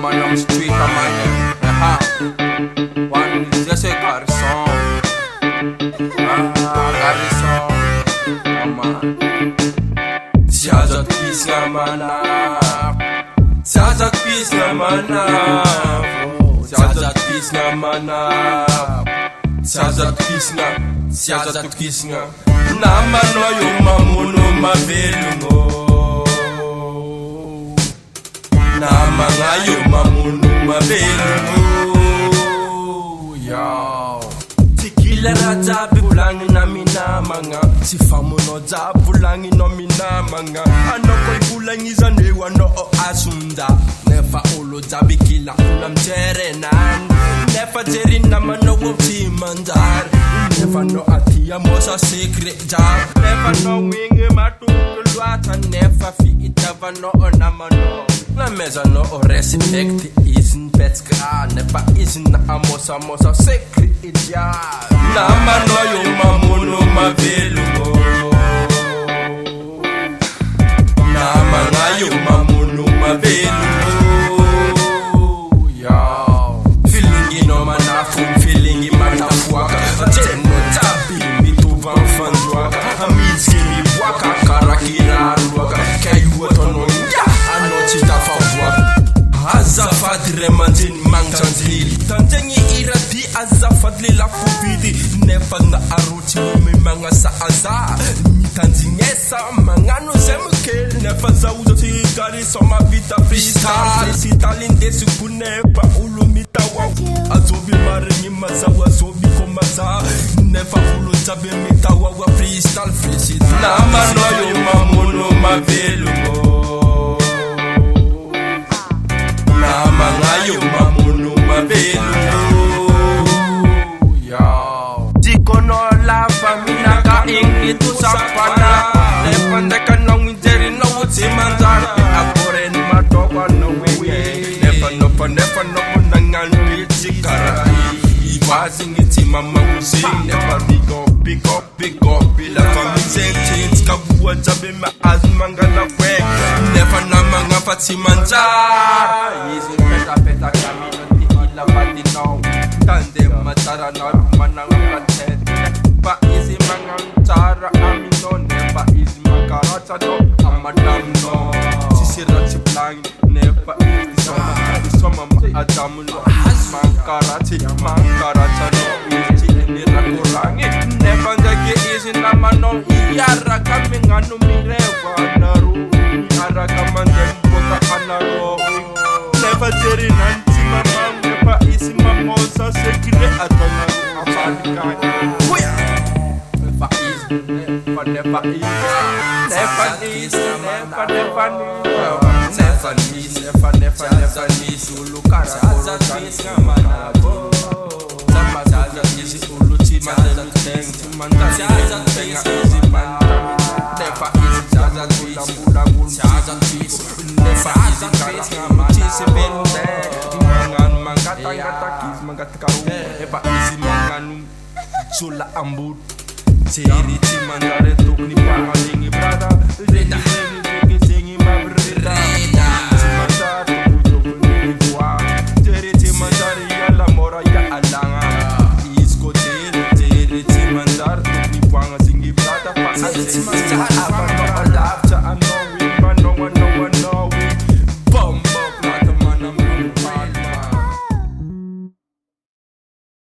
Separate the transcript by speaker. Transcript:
Speaker 1: man on the street, man. One is just a garçon. Garçon. Man. Siazat pis nga manap. Siazat pis nga manap. Siazat pis nga manap. Siazat pis nga. Naman o yung mamuno mavelungo. Naman nga yung mamuno mavelungo. Yo. Sikila raja bulangin na minamanga. Si famuno za bulangin no minamanga. Ano ko'y bulangizan ewan o asunda. Nefa ulo za bikila ulam jerenan. Nefa jerin naman o timandar. Nefa no atia mosa secret jar. Nefa no wingi matukulwata. Nefa fi itava no o namano. Na mesa no o respect isn't petska. Nefa isn't na amosa mosa secret jar. Naman no yung mamuno mavelungo. Naman nga yung mamuno mavelungo. Yo. Feeling no manafum, feeling manafuaka. Teno tabi mituva mfanduaka. Amitski mi waka karakira ruaka. Kayu atono ya anochi tafavuaka. Azafadre manjin mangchanzili. Tanjengi irati azafadli la fubidi. Nefa na aruti mi manga sa aza. Mitanjingesa mangano zemke. Nefa za uzoti gari soma vita freestyle. Sitalinde sukunepa ulu mitawa. Azobi maremi mazawa azobi komaza. Nefa ulu tabe mitawa wa freestyle freestyle. Namano yo mamuno mavelungo. Namangayo mamuno mavelungo. Yo. Jiko no la famina ka ingitu sapana. Lepande ka no winteri no uti manzara. Akore ni matokwa no wewe. Nefa no kunangan pichikara. Iwazing iti mama kusing. Nefa pick up. Bila family sentiments kabuwa jabe ma azmangala kwek. Nefa na mga fatimanzara. Easy peta camino ti ila patinaw. Tande matara na rumanang platet. Pa easy mga tara amino. Nefa easy makaracha no amadam no. Sisira chiplang. Nefa easy soma adamu no. Mangkaracha no. Easy enira kurangi. Nefa ndake easy naman no. Iyara kami ngano mirewa naru. Iyara kamandem bota kanaro. Nefa jeri nanti mamam. Nefa isi mamosa sekire atana afalika. Nefa isi. Nefa isi. Ulu kara koro kara Zaza isi ulu timanda luteng. Timanda tenga isi manta. Nefa isi zaza ula Zaza isi. Nefa isi kara chisi bende. Mangatakiz. Nefa isi manganu sula ambut. Seri timandare tuk ni pangalingi brada.